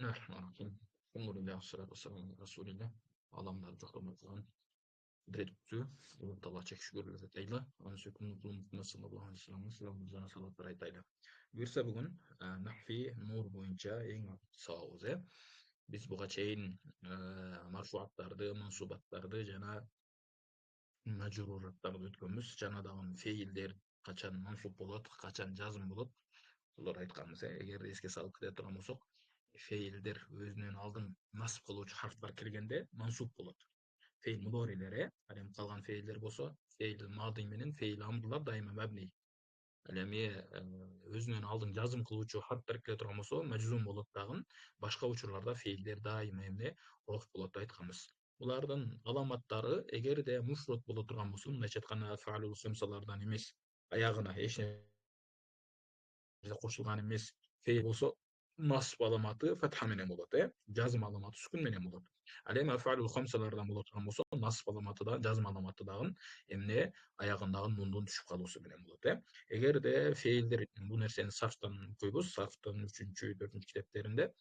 Bismillahirrahmanirrahim. Elhamdülillah, salatu vesselamu ala Resulillah. Alamlar çoklamaktan diretüksü. Allah çek şükürler eteyla. Ana sökümlü Muhammed sallallahu aleyhi ve sellem'in selamımızdan salatlar eteyla. Buyursa bugün nahfi nur boyunca en sağızı. Biz buga çeyin marfuatlardı, mansubatlardı, jana majruratlardı ötkönmüz. Jana dagın feilder kaçan mansup bolat, kaçan jazım bolat. Ular aytkanыбыз, эгер эске салып кете турган болсок, feildir özünün aldın nasip kılıcı harflar kirgende mansup bolot. Feil mudorилери, ал эми калган feildir bolsa, feil madi менен feil amdılar daima mabni. Ал эми өзүнөн алдын жазым кылуучу харфтар келе турган болсо, majzum болот дагы. Башка учурларда feilдер daima эмне роф болот деп айтканбыз. Булардын аламаттары эгерде муфрат боло турган болсо, мындайча айтканда фаалул хамсалардан эмес, аягына эч кошулган эмес фейл болсо насып аламаты фатха менен болот, жазым аламаты сүкүн менен болот. Ал эми афалул хамсалардан боло турган болсо, насып аламаты да, жазым аламаты дагы эмне аягындагы нундун түшүп калуусу менен болот, Эгерде фейлдер бул нерсени сафтан окуйбуз, сафтын 3-4 китептеринде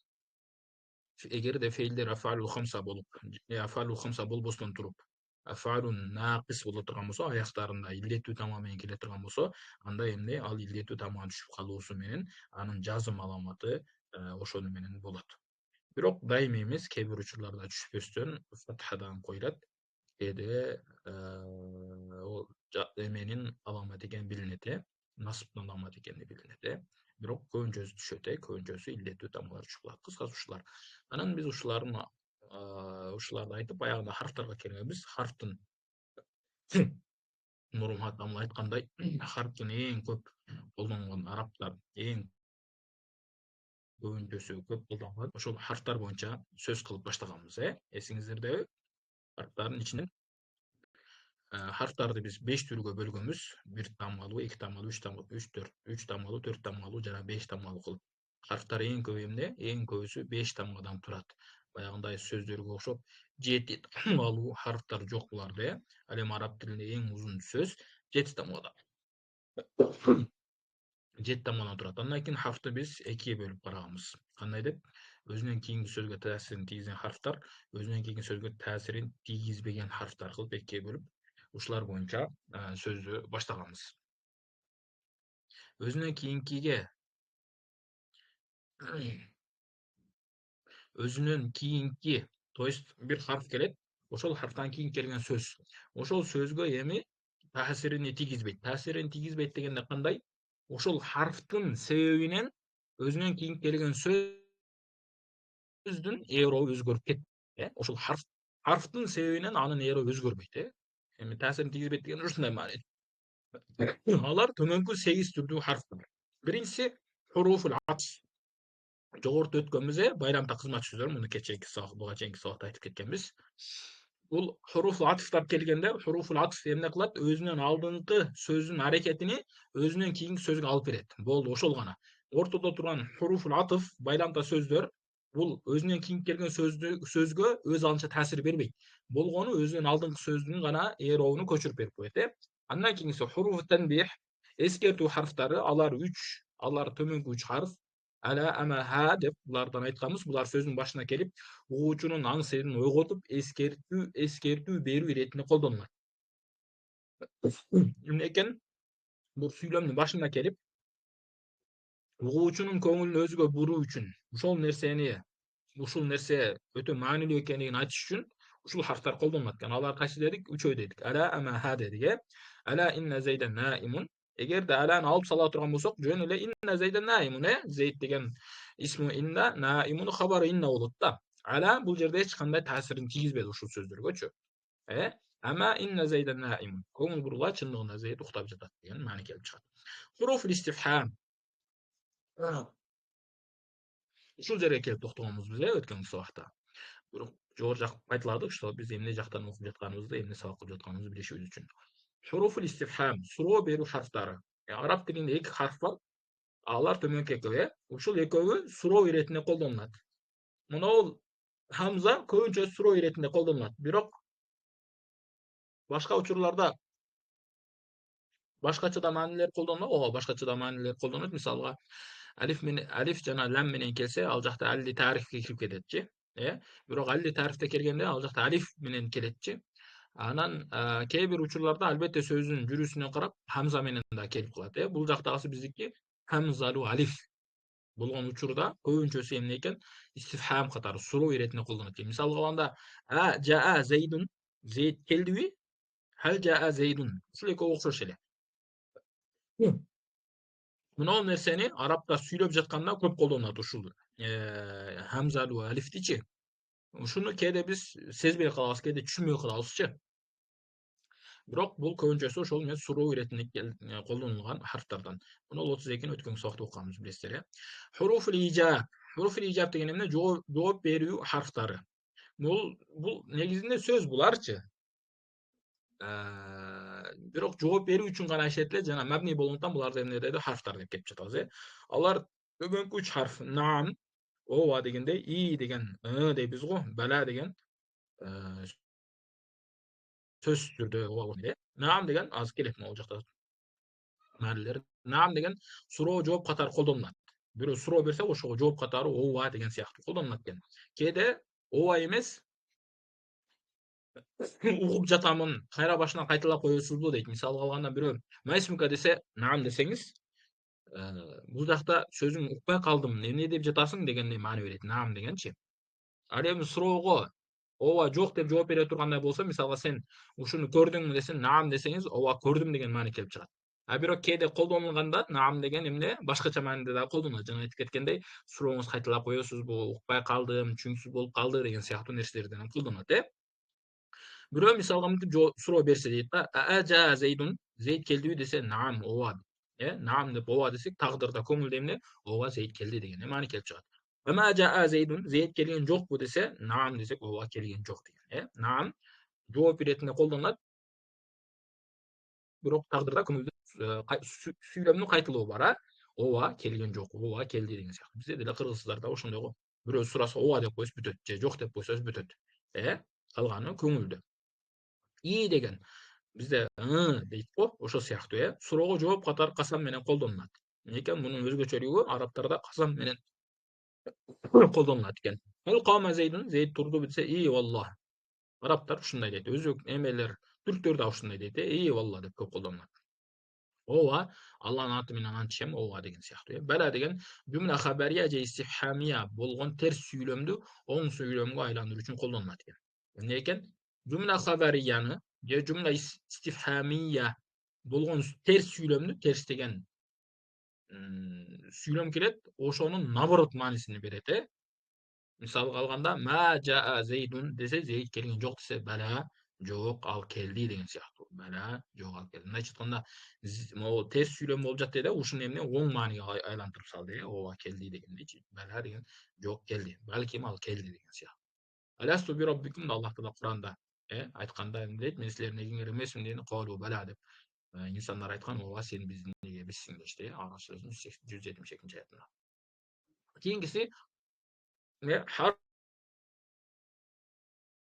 эгерде фейлдер афалул хамса болуп, афалул хамса болбостон туруп, афалун нақис боло турган болсо, аяктарында илдетүү тамам менен келе турган болсо, анда эмне ал илдетүү тамам түшүп калуусу менен анын жазым аламаты ошону менен болот. Бирок дайыма эмес, кээ бир учурларда түшпөстөн фатхадан коюлат. Кээде ол эменин аламаты экени билинет, насыптын аламаты экени билинет, бирок көбүнчөсү түшөт, көбүнчөсү илдетүү тамгалар түшүп калат. Кыскасы ушулар. Анан биз ушуларды айтып, аягында харфтарга келгенбиз. Харфтын Нурмат Амла айткандай, харфтын эң көп колдонгон арабтар, эң көбүнчөсү көп колдонгон ошол харфтар боюнча сөз кылып баштаганбыз, Эсиңиздердеби? Харфтардын ичинен харфтарды биз 5 түргө бөлгөнбүз. 1 тамгалуу, 2 тамгалуу, 3 тамгалуу, 4 тамгалуу жана 5 тамгалуу кылып. Харфтар эң көп эмне? Эң көбүсү 5 тамгадан турат. Баягындай сөздөргө окшоп 7 тамгалуу харфтар жок буларда, Ал эми араб тилинде эң узун сөз 7 тамгадан. 7 тамгадан турат. Андан кийин харфты биз 2-ге бөлүп караганбыз. Кандай деп? Өзүнөн кийинки сөзгө таасирин тийгизген харфтар, өзүнөн кийинки сөзгө таасирин тийгизбеген харфтар кылып 2-ге бөлүп, ушулар боюнча сөздү баштаганбыз. Өзүнөн кийинки, то есть бир харф келет, ошол харфтан кийин келген сөз. Ошол сөзгө эми таасирин тийгизбейт. Таасирин тийгизбейт дегенде кандай? Ошол харфтын себебинен өзүнөн кийин келген сөздүн ээрообу өзгөрүп кетет. Ошол харфтын себебинен анын ээрообу өзгөрбөйт, Эми таасирин тийгизбейт деген ушундай маани. Алар төмөнкү 8 түрдүү харфтар. Биринчиси хуруфул атф. Жогоруда өткөнбүз, байрамда кызмат сөздөр, муну кечээки сабак, буга чейинки сабакта айтып кеткенбиз. Бул хуруфул атфтар келгенде, хуруфул атф эмне кылат? Өзүнөн алдыңкы сөздүн аракетини өзүнөн кийинки сөзгө алып берет. Болду, ошол гана. Ортодо турган хуруфул атф, байрамда сөздөр, бул өзүнөн кийин келген сөзгө өз алынча таасир бербейт. Болгону өзүнөн алдыңкы сөздүн гана ээробуну көчүрүп берип коет, Андан кийинкиси хуруфу танбих, эскертүү харфтары, алар төмөнкү 3 харф. Ала, ама, ха деп булардан айтканбыз. Булар сөздүн башына келип, угуучунун аң-серин ойготуп, эскертүү берүү иретинде колдонулат. Эмне экен? Бул сүйлөмдүн башына келип, угуучунун көңүлүн өзгө буруу үчүн, ушул нерсе өтө маанилүү экенин айтыш үчүн ушул харфтар колдонулат экен. Алар кайсы дедик? 3 дедик. Ала, ама, ха дедик, Ала инна зайдан наимун. Эгерде аланы алып сала турган болсок, жөн эле инна зайдан наимун, Зейд деген исму инна, наимун хабары инна болот да. Ала бул жерде эч кандай таасирин тийгизбеди ушул сөздөргөчү. Ама инна зайдан наимун. Көңүл бурула, чындыгында Зейд уктап жатат деген маани келип чыгат. Хуруфул истифхам. Ушул жерге келип токтогонбуз биз, өткөн сабакта. Бирок жогору жак айтыладык, что биз эмне жактан окуп жатканыбызды, эмне сабак кылып жатканыбызды билишибиз үчүн. Хуруфул истифхам, суроо берүү харфтары. Араб тилинде 2 харф бар. Алар төмөнкү экөө, ушул экөөгө суроо иретинде колдонулат. Мына хамза көбүнчө суроо иретинде колдонулат. Бирок башка учурларда башкача да маанилер колдонулат. Мисалга, Alif jana lam menen kelse al jakta alli tarifke kirip ketetçi. Birok alli tarifte kelgende al jakta alif menen keletçi. Anan kээ бир учурларда албетте сөздүн жүрүшүнө карап хамза менен да келип калат. Бул жактагысы биздики хамзалу алиф болгон учурда көбүнчөсү эмне экен? Истифхам катары суроо иретинде колдонот экен. Мисалга алганда жаа зейдун, зейд келдиби? Хал жаа зейдун. Ушул экөө окшош эле. Мынау нерсени арабтар сүйлөп жатканда көп колдонот ушул хамзалу алифтичи. Ушуну кээде биз сезбей калабыз, кээде түшүнбөй калабызчы. Бирок бул көбүнчөсү ошол эмес суроо иретинде колдонулган харфтардан. Муну 32-ни өткөн сабакта окуганбыз, билесиздер, Хуруфул ижаб. Хуруфул ижаб деген эмне? Жооп берүү харфтары. Бул негизинде сөз буларчы. Бирок жооп берүү үчүн гана иштетилет, жана мабни болгондуктан буларды эмне дейт? Харфтар деп келип жатабыз, Алар бүгүнкү 3 харф: наам, ова дегенде, и деген, дейбиз го, бала деген сөз түрдө ова болгон, Наам деген азыр келет могул жакта. Маалилер. Наам деген суроо жооп катары колдонулат. Бирөө суроо берсе, ошого жооп катары ова деген сыяктуу колдонулат экен. Кээде ова эмес, угуп жатамын, кайра башынан кайталап коесузбу дейт. Мисалга алганда бирөө майсмука десе, наам десеңиз, бул жакта сөзүң укпай калдым, эмне деп жатасың дегендей маани берет, наам дегенчи. Ал эми суроого ооба жок деп жооп бере тургандай болсо, мисалга сен ушуну көрдүңбү десең, наам десеңиз, ооба көрдүм деген маани келип чыгат. Бирок кээде колдонулганда наам деген эмне башкача мааниде да колдонулат. Жана айтып кеткендей, сурооңузду кайталап коесузбу, укпай калдым, түшүнүксүз болуп калды деген сыяктуу нерселерден колдонулат, Бирөө мисалга мынтип суроо берсе дейт да, жаа зейдун, зейд келдиби десе, наам, ооба. Наам деп ооба десек, тагдырда көңүлдө эмне? Ооба зейд келди деген маани келип чыгат. Ама жаа зейдун, зейд келген жокпу десе, наам десек, ооба келген жок деген, Наам жооп иретинде колдонулат, бирок тагдырда көңүлдө сүйлөмдүн кайтылуу бар, Ооба келген жок, ооба келди деген сыяктуу. Бизде деле кыргыздарда ошондой го. Бирөө сураса ооба деп койсо бүтөт, же жок деп койсо бүтөт. Калганы көңүлдө. И деген бизде дейт го, ошол сыяктуу, суроого жооп катары касам менен колдонулат. Эмне экен мунун өзгөчөлүгү? Арабтарда касам менен колдонулат экен. Ал кама зейдун, зейд турдубу десе, и валлах. Арабтар ушундай дейт. Өзбек эмелер, түрктөр да ушундай дейт, и валла деп көп колдонулат. Ооба, Алланын аты менен антишем, ооба деген сыяктуу, Бала деген жумла хабария же истифхамия болгон терс сүйлөмдү оң сүйлөмгө айландыруу үчүн колдонулат экен. Эмне экен? Жумла хабарияны же жумла истифхамия болгон терс сүйлөмдү, терс деген сүйлөм келет, ошонун наоборот маанисин берет, Мисалга алганда, ма жаа зейдун десе, зейд келген жок десе, бала жок ал келди деген сыяктуу. Бала жок ал келди. Мындайча айтканда, могу терс сүйлөм болуп жатты ушуну эмне оң мааниге айлантырып салды, ооба келди дегендейчи. Бала деген жок келди. Балким ал келди деген сыяктуу. Аласту би роббикум да Аллах Таала Куранда айтканда эмне дейт? Мен силердин эгиңер эмесмин дейт, калу бала деп. Инсандар айткан, ооба сен биздин эбизсиң дешти, Ара сүрөсүнүн 172-аятында. Кийинкиси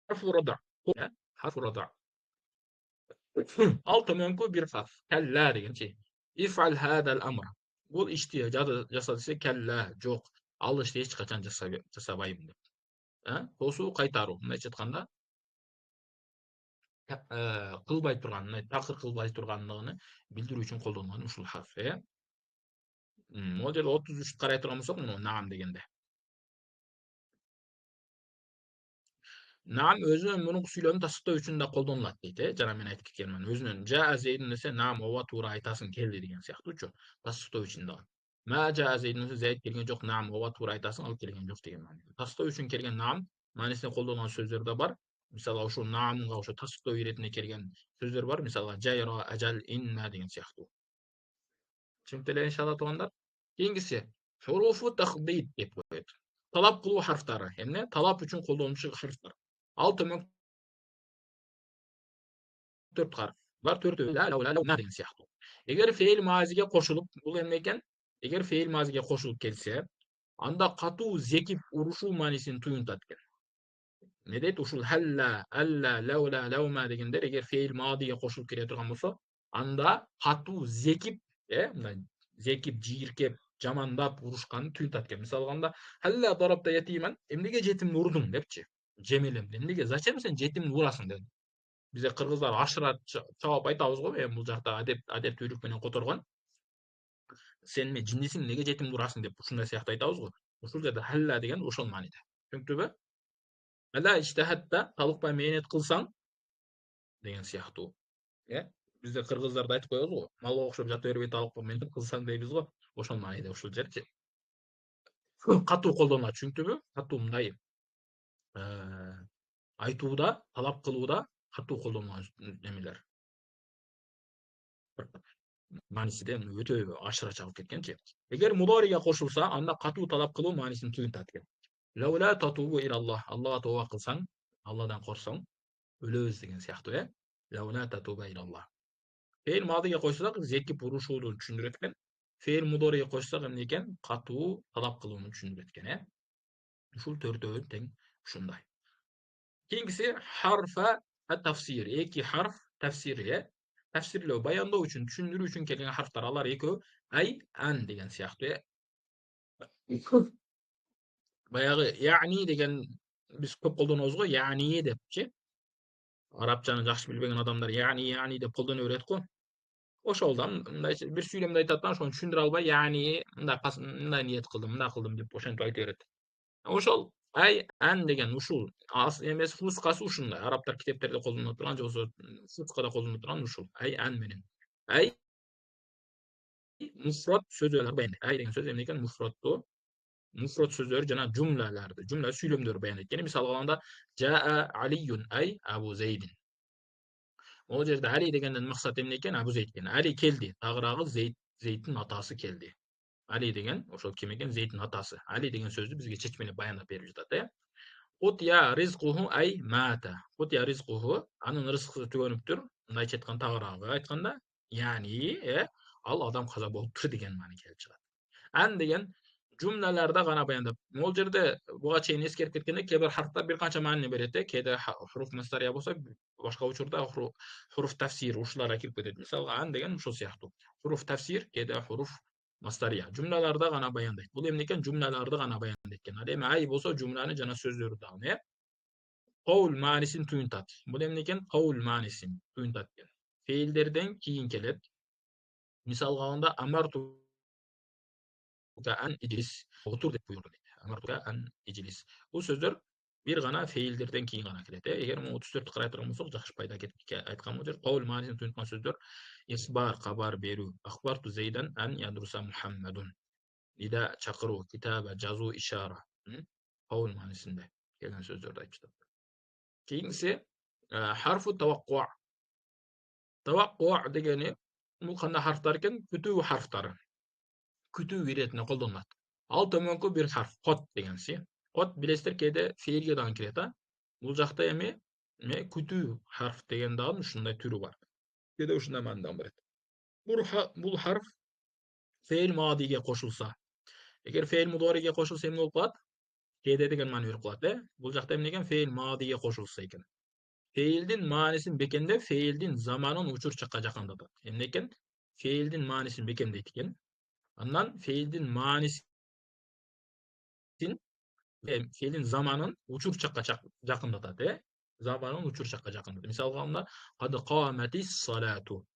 harfu rada. Harfu rada. Al төмөнкү бир harf. Калла дегенчи. Иф'ал hadal amr. Бул ишти жаса десе, калла жок. Ал ишти эч качан жасабайм деп. Тосуу кайтаруу. Мындайча айтканда, кылбай турган, такыр кылбай тургандыгын билдирүү үчүн колдонулган ушул harf, Могул жерде 33 карай турган болсок, муну наам дегенде. Наам өзүнөн мурунку сүйлөмдү тастыктоо үчүн да колдонулат дейт, жана мен айтып кеткенмин. Өзүнөн жаа зейдун десе, наам ооба туура айтасың, келди деген сыяктуучу. Тастыктоо үчүн да. Ма жаа зейдун десе, зейд келген жок, наам ооба туура айтасың, ал келген жок деген маани. Тастыктоо үчүн келген наам маанисинде колдонулган сөздөр да бар. Мисалы ушул наамга ошо тастыктоо иретинде келген сөздөр бар. Мисалы жайра, ажал, инна деген сыяктуу. Түшүнүктүү эле иншалла туугандар. Кийинкиси хуруфу тахдид деп коет. Талап кылуу харфтары. Эмне? Талап үчүн колдонулчу харфтар. Ал төмөн 4 harf бар, 4 деген сыяктуу. Эгер фейл мазиге кошулуп, бул эмне экен? Эгер фейл мазиге кошулуп келсе, анда катуу зекип урушуу маанисин туюнтат экен. Не дейт? Ушул халла, алла, лаула, лаума дегендер эгер фейл мадиге кошулуп келе турган болсо, анда катуу зекип, мындай зекип, жийиркеп жамандап урушканын түйүнтат экен. Мисалы алганда «Халла дарабта ятиман» эмнеге жетимди урдуң депчи. Жемелемди. Эмнеге? Зачем сен жетимди урасың деди. Бизде кыргыздар ашыра чабап айтабыз го, эми бул жакта адептүүлүк менен которгон. Сен эме жиндисиң, эмнеге жетимди урасың деп ушундай сыяктуу айтабыз го. Ушул жерде халла деген ошол мааниде. Түшүнүктүбү? Ала иштахатта талыкпай мээнет кылсаң деген сыяктуу. Э? Бизде кыргыздарда айтып коебуз го. Малга окшоп жата бербей талыкпай мээнет кылсаң дейбиз го. Ошол мааниде ушул жерчи. Катуу колдонулат, түшүнүктүбү? Катуу мындай айтууда, талап кылууда катуу колдонулган немелер. Маанисиде өтө ашыра чабып кеткенчи. Эгер мудориге кошулса, анда катуу талап кылуу маанисин түгүнтат экен. Лаула татубу илаллах. Аллага тооба кылсаң, Алладан корксоң, өлөбүз деген сыяктуу, Лаула татуба илаллах. Фейл мадыга койсок, зекип урушууну түшүндүрөт экен. Фейл мудориге койсок эмне экен? Катуу талап кылууну түшүндүрөт экен, Ушул төртөөнү тең ушундай. Кийинкиси харфа at-tafsir. Эки харф тафсири, Тафсирлөө, баяндоо үчүн, түшүндүрүү үчүн келген харфтар. Алар экөө ай, ан деген сыяктуу, Баягы яни деген биз көп колдонобуз го, яни депчи. Арабчаны жакшы билбеген адамдар яни деп колдоно берет го. Ошолдан мындай бир сүйлөмдү айтат да, ошону түшүндүрө албай яни мындай ниет кылдым, мындай кылдым деп ошентип айта берет. Ошол ай, ан деген ушул эмеси фускасы ушундай. Арабтар китептерде колдоно турган же болбосо фускада колдоно турган ушул. Ай, ан менен. Ай муфрат сөздөр баяндайт. Ай деген сөз эмне экен? Муфрат сөздөр жана жумла сүйлөмдөр баяндайт. Мисалга алганда жаа алиюн ай абу зейдин. Ол жерде Али дегенден максат эмне экен? Абу Зейд экен. Али келди. Тагыраагы Зейдтин атасы келди. Али деген ошол ким экен? Зейдтин атасы. Али деген сөздү бизге чечмелеп баяндап берип жатат, Кутя ризкуху ай мата. Кутя ризкуху анын рызкы түгөнүптүр. Мындайча айтканда тагыраагы айтканда, яни ал адам каза болуптур деген маани келип чыгат. Ан деген жумлаларда гана баяндап. Могул жерде буга чейин эскерип кеткенде кээ бир харфтар бир канча маанини берет, Кээде хуруф мастария болсо, башка учурда хуруф тафсир ушуларга кирип кетет. Мисалга ан деген ушул сыяктуу. Хуруф тафсир, кээде хуруф мастария. Жумлаларда гана баяндайт. Бул эмне экен? Жумлаларды гана баяндайт экен. Ал эми ай болсо жумланы жана сөздөрдү дагы, Каул маанисин туюнтат. Бул эмне экен? Каул маанисин туюнтат экен. Феилдерден кийин келет. Мисалга алганда амарту ан иджлис, отур деп буйрду дейт. Амартука ан иджлис. Бул сөздөр бир гана феилдерден кийин гана келет. Эгер 34-тү карай турган болсок, жакшы пайда айткан бул жер каул маанисин туюнткан сөздөр ихбар, кабар берүү. Ахбарту зейдан ан ядруса Мухаммадун. Нида чакыруу, китаба жазуу, ишара. Каул маанисинде келген сөздөрдү айтып жатат. Кийинкиси харфу таваккуа. Таваккуа дегени бул кандай харфтар экен? Күтүү харфтары. Күтүү иретине колдонулат. Ал төмөнкү бир харф кот дегенси. Кот билесиздер кээде феилге дагы кирет, Бул жакта эми күтүү харф деген дагы ушундай түрү бар. Кээде ушундай мааниден берет. Бул харф феил мадиге кошулса, эгер феил мудориге кошулса эмне болуп калат? Кээде деген маани берип калат, Бул жакта эмне экен? Феил мадиге кошулса экен. Феилдин маанисин бекемдеп, феилдин заманын учурчакка жакындатат. Эмне экен? Феилдин маанисин бекемдейт экен. Андан феилдин маанисин феилдин заманын учурчакка жакындатат, Заманын учурчакка жакындатат. Мисалга алганда кад каматис салату.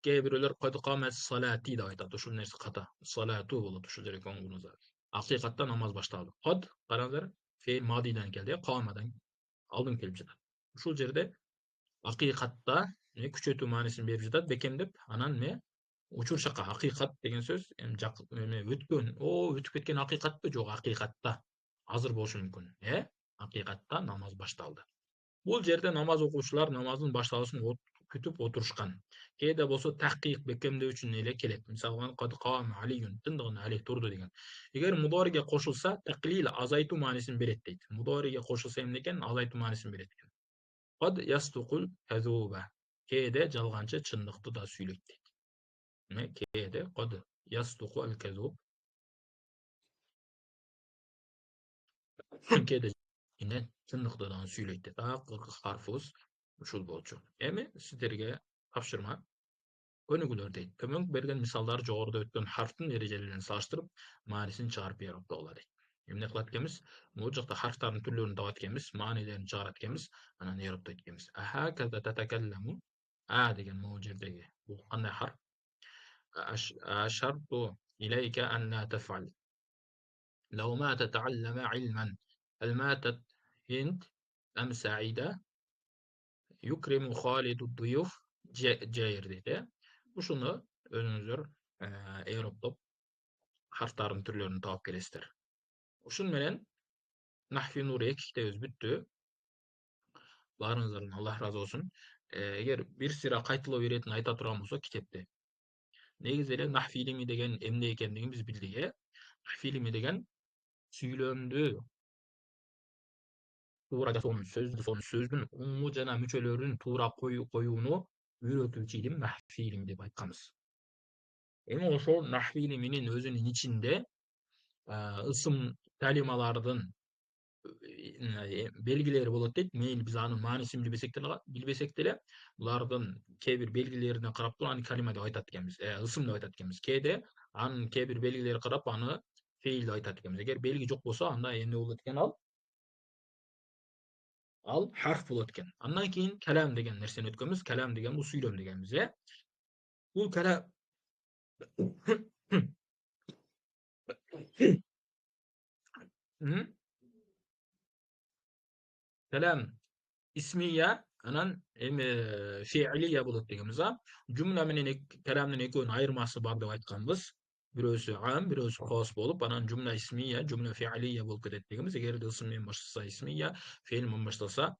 Кээ бирөөлөр кад каматис салати деп айтат. Ушул нерсе ката. Салату болот ушул жерге коңгуңуздар. Акыйкатта намаз башталды. Кад караңыздар, феил мадийден келди, камадан алдын келип жатат. Ушул жерде акыйкатта күчөтүү маанисин берип жатат, бекемдеп, анан учурчакка акыйкат деген сөз өткөн, өтүп кеткен акыйкатпы? Жок, акыйкатта. Азыр болушу мүмкүн, Акыйкатта намаз башталды. Бул жерде намаз окуучулар намаздын башталышын күтүп отурушкан. Кээде болсо тахкыйк бекемдөө үчүн эле келет. Мисалга кад кама алиюн, тындыгында али турду деген. Эгер мудориге кошулса, таклил азайтуу маанисин берет дейт. Мудориге кошулса эмне экен? Азайтуу маанисин берет экен. Кад ястукул казуба. Кээде жалганчы чындыкты да сүйлөйт дейт. Кээде кад ястуку ал казуб. Кээде чындыкты да сүйлөйт дейт. Акыркы харфыбыз ушул болчу. Эми сиздерге тапшырма. Könügüler deyt. Kömök bergen misallar jogorda ötken harftın erejelerini salıştırıp manisini çağırıp berip bolady. Emne kılat ekemiz? Bu jakda harflaryň türlerini tabat ekemiz, manilerini çağırat ekemiz, anan erip ekemiz. Ahakaza tatakallemu. A degen bu jerdegi. Bu kanday harf? أشرت إليك أن لا تفعل. لو ما تتعلم علما. هل ماتت هند أم سعيدة؟ يكرم خالد الضيوف جاير deydi. Uşunu özüňizler eýropdop harflaryň türlerini tap gelesizler. Uşun menen Nahvi Nuri kitebimiz bütdi. Baryňyzlardan Allah razı olsun. Eger bir sira gaýtylap berýän aýta turan bolsa kitepde. Negiz ele Nahvi ilimi degen emne ekendigini biz bildik. Nahvi ilimi degen süýlemdi tuğra sözdün uňu jana müçelerini tuğra koýuny öýretүүçi ilim nahwi ilim dep aýtkamyz. Eňe oşol nahwi iliminiň özüniň içinde ısım kalimalardyň belgileri bolat deyt. Meýil biz anyň manysyn bilbesek dele bulardyň kebir belgilerine garap any kalima dep aýtat ekenmiz. Isım dep aýtat ekenmiz. Kede anyň kebir belgileri garap any feýil dep aýtat ekenmiz. Eger belgi jok bolsa anda emne bolat eken al harf bolat eken. Andan keyin kelam degen nerseni ötkönmiz. Kelam degen bu süýlem degenmiz. Bu kelam kelam ismiye anan fiiliye bolat degenimiz. Cümle menen kelamdan eköň aýyrmasy bar dep aýtkanbys. Biröýsü am, biröýsü has bolup, anan cümle ismiye, cümle fiiliye bolup gidet degenimiz. Eger de ism bilen başlasa ismiye, fiil bilen başlasa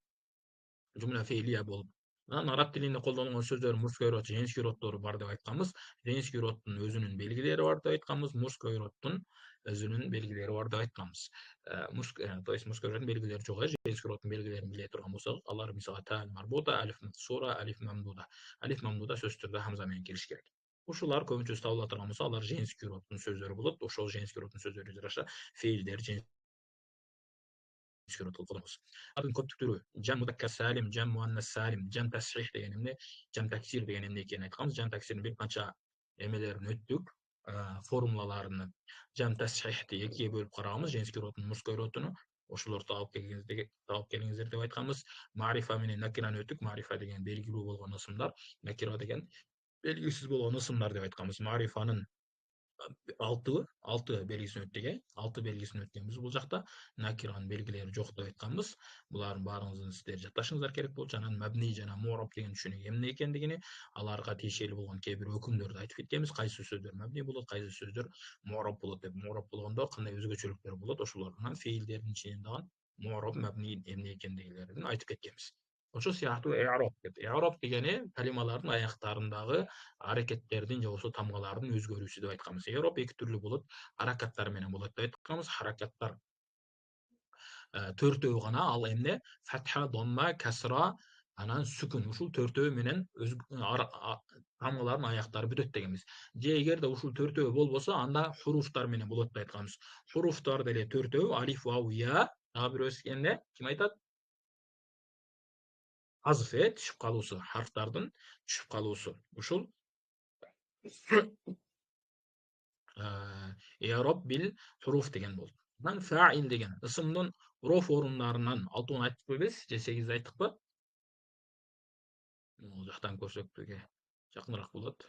cümle fiiliye bolup. Anan arap dilinde koldanulan sözler murskay rot, jenski rotları bar dep aýtkanbys. Jenski rottun özünün belgileri bar dep aýtkanbys. Murskay rottun özünün belgileri bar dep aýtkanbys. To есть murskay rotun belgileri jok. Jenski rotun belgilerini bile turgan bolsak, alar misaly ta marbuta, alif maksura, alif mamduda. Alif mamduda sözdürde hamza menen keliş gerek. Uşular köpünçe tabula turgan bolsa, alar jenski rotun sözleri bolat. Oşol jenski rotun sözleri jaraşa feiller skorotalımız. Adın köptük türü. Cem mudakker salim, cem muannas salim, cem tashrih degenimde, cem taksir degenimde ekeni aytkanız. Cem taksirin bir kança emelerini öttük. Formulalarını cem tashrihdi ekiye bölüp karabymyz. Jenski rotun, murskay rotunu. Oşular tap kelingizler dep aýtkanbys. Marifa menen nakirany öttük. Marifa degen belgili bolgan ysymlar, nakira degen belgisiz bolgan ysymlar dep aýtkanbys. Marifanyň altı belgisini ötdege, altı belgisini ötkenimiz bu jakda nakiranın belgileri jok dep aýtkanbys. Buların baryňyzyny sizler jatlaşyňyzlar kerek bolýar. Janan mabni jana mu'rab degen düşünük emne ekendigini, alarga teşeli bolgan kebir hökümlerdi aýtyp ketgenimiz. Gaýsy sözler mabni bolat, gaýsy sözler mu'rab bolat dep. Mu'rab bolganda kanday özgeçilikler bolat, oşulardan feilleriniň içinde dalan mu'rab mabni emne ekendigilerini aýtyp ketgenimiz. Oşo syýaty i'rab dep. I'rab degeni kalimalardyň aýaktaryndagy hareketlerden je bolsa tamgalaryň özgörüşi dep aýtkanbys. I'rab iki türlü bolat. Harakatlar menen bolat dep aýtkanbys. Harakatlar törtöw gana, al emne fatha, damma, kasra, anan sükün. Uşul törtöw menen tamgalaryň aýaktary bütet degenimiz. Je egerde uşul törtöw bolbosa anda huruflar menen bolat dep aýtkanbys. Huruflar dele törtöw, alif, waw, ya. Daha bir öskende kim aýtat? Hazf düşüp kalusu, harflardan düşüp kalusu. Uşul i'rab bil huruf degen boldu. Bundan fa'il degen ısımdan rof orunlarından 6 aýtdyk biz, je 8 aýtdykpy? Bu jaktan körsek bege jakynrak bolat.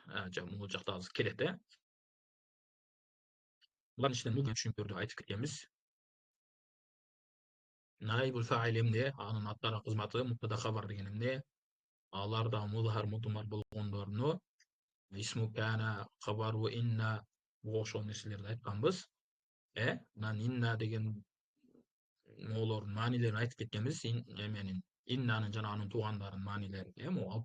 Bu jakda azыр kelet. Buların içinden bugün düşünüpdürdi aýtyp ketgenimiz. Naibul fa'il emne, anyň atlara hyzmaty, mubtada habar degenimde, alarda muzhar mudmar bolgondoruny ismu kana, habaru inna bu oşol nerselerdi aýtkanbys. Nan inna degen moğolların manilerini aýtyp ketgenimiz. Emenin innanyň jana anyň tuganlarynyň manileri.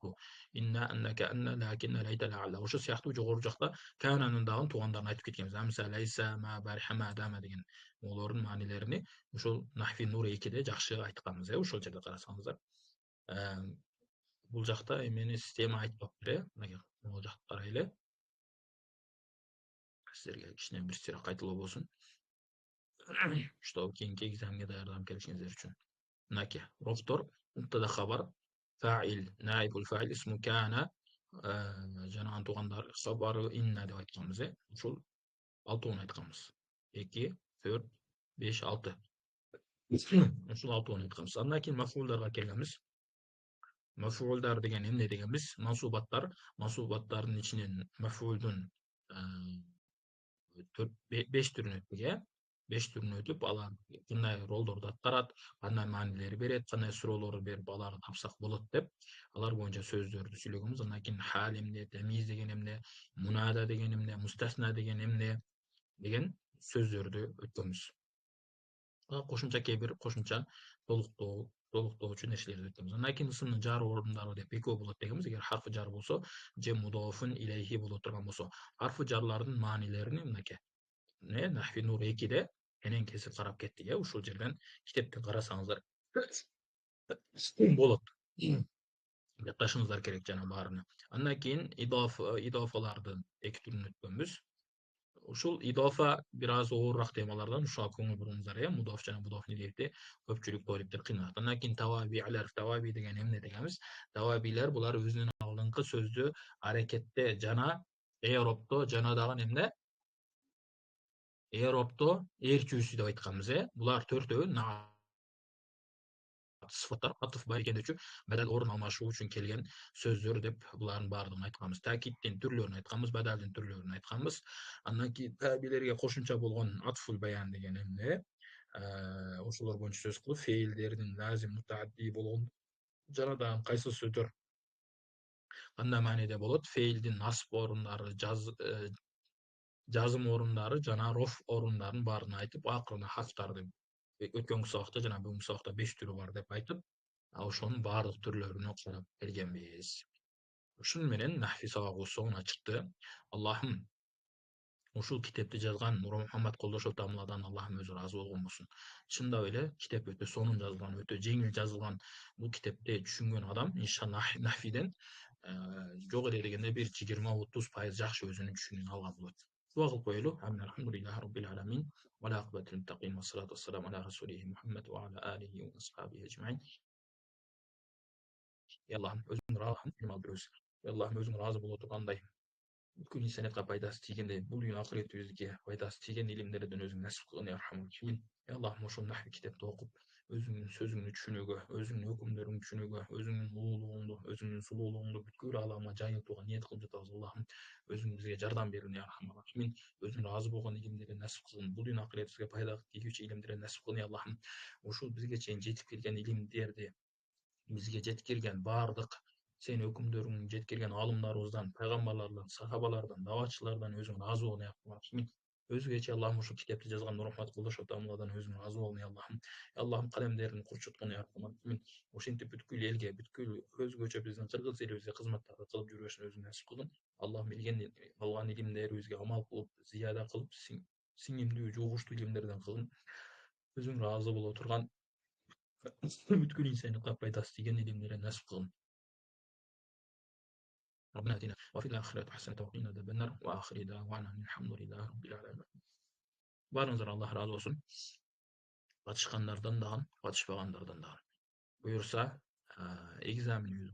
Bu inna annaka anna lakinna layta la'alla. Oşo syýakty jogary jakda kananyň dagyn tuganlaryny aýtyp ketgenimiz. Misal laysa ma barha ma dama degen moğolların manilerini uşol Nahvi Nur 2de jakşı aýtkanbız. Uşol jerde garasaňyzlar. Bul jakda emeni sistema aýtmapdyr. Bu jakda garaýly. Sizlerge kişine bir sira gaýtylap bolsun. Şol keyinki egzamga daýarlanıp gelişiňizler üçin. Naki, roftor, mubtada habar, fa'il, naibul fa'il ismu kana, Жанагы туугандар хабары инна деп айтканбыз, ушул 6 айтканбыз. 2, 4, 5, 6. Ушул 6 айтканбыз. Андан кийин мафуулдарга келебиз. Мафуулдар деген эмне дегенбиз? Мансубаттар. Мансубаттардын ичинен мафуулдун 5 түрүн өттүк, 5 түрүн өтүп, алар кандай ролдорду аткарат, кандай маанилер берет, кандай суроолор берип аларды тапсак болот деп, алар боюнча сөздөрдү сүйлөгөнбүз. Андан кийин хал эмне, тамиз деген эмне, мунада деген эмне, мустасна деген эмне деген сөздөрдү өткөнбүз. Кошумча кээ бир кошумча толуктоочу нерселерди өткөнбүз. Андан кийин ысымдын жар орундары деп экөө болот дегенбиз. Эгер харфы жар болсо же мудофун илейхи боло турган болсо, харфы жарлардын маанилерини мынакей Нахви Нур 2'de enen kesip карап кеттик, ушул жерден китепти карасаңыздар болот. Жатташыңыздар керек жана баарына. Андан кийин идофаларды 2 түрүн өткөнбүз. Ушул идофа бир аз оорураак темалардан, ушуга көңүл буруңуздар, мудоф жана мудоф илейхти көпчүлүк ториптер кыйналат. Андан кийин таваби деген эмне дегенбиз? Тавабилер булар өзүнүн алдыңкы сөздү аракетте жана эробто жана дагы эмне? Эробто ээрчүүсү деп айтканбыз, Булар төртөө сыфаттар атыф бар экендичи бадал орун алмашуу үчүн келген сөздөр деп булардын баардыгын айтканбыз. Такиддин түрлөрүн айтканбыз, бадалдын түрлөрүн айтканбыз. Андан кийин табилерге кошумча болгон атфул баян деген эмне? Ошолор боюнча сөз кылып, феилдердин лазим мутаадди болгон жана дагы кайсы сөздөр кандай мааниде болот? Феилдин насб орундары, жазым орундары жана роф орундарын баарын айтып, акырына хафтарды өткөнкү сабакта жана бүгүнкү сабакта 5 түрү бар деп айтып, ошонун баардык түрлөрүнө карап келгенбиз. Ушун менен нахви сабагыбыз соңуна чыкты. Аллахым ушул китепти жазган Нур Мухаммад Колдошов тамладан Аллахым өзү ыраазы болгон болсун. Чындап эле китеп өтө сонун жазылган, өтө жеңил жазылган. Бул китепти түшүнгөн адам иншалла нахвиден жок эле дегенде бир 20-30% жакшы өзүнүн түшүнүгүн алган болот. Дуа кылып коелу. Алхамдулиллахи раббил аламин. Ва ла акыбатул муттакин. Ва салату вассаламу ала расулихи Мухаммад ва ала алихи ва асхабихи эжмаин. Аллахым өзүң ыраазы боло тургандай бүткүл инсаниятка пайдасы тийгендей, бул дүйнө акыретибизге пайдасы тийген илимдерден өзүң насип кылгын я архамар рахимин. Аллахым ошол нахви китепти окуп, өзүңдүн сөзүңдү түшүнүүгө, өзүңдүн өкүмдөрүңдү түшүнүүгө, өзүңдүн улуулугуңду, өзүңдүн сулуулугуңду бүткүл ааламга жайылтууга ниет кылып жатабыз. Аллахым өзүң бизге жардам бергин я архамар рахимин. Өзүң ыраазы болгон илимдерди насип кылгын. Бул дүйнө акыретибизге пайда тийгүүчү илимдерди насип кылгын я Аллахым. Ушул бизге чейин жетип келген илимдерди бизге жеткирген баардык сен өкүмдөрүң жеткирген алымдарыбыздан, пайгамбарлардан, сахабалардан, даватчылардан өзүң ыраазы болгон я Аллахым. Өзгөчө Аллахым ушул китепти жазган Нур Мухаммад Колдошов тамладан өзүң ыраазы болгон я Аллахым. Аллахым калемдерин курчуткун я Архаман. Ошентип бүткүл элге, бүткүл өзгөчө биздин кыргыз элибизге кызматтарды кылып жүрүшүн өзүң насип кылгын. Аллахым билген алган илимдерибизге амал кылып, зияда кылып, сиңимдүү, жугуштуу илимдерден кылгын. Өзүң ыраазы боло турган бүткүл инсаниятка пайдасы тийген илимдерди насип кылгын. ربنا آتنا وفي الآخرة حسنة وقنا عذاب النار وآخر دعوانا الحمد لله رب العالمين. Баарыңыздар Аллах ыраазы болсун. Катышкандардан дагы, катышпагандардан дагы. Буюрса, экзаменибиз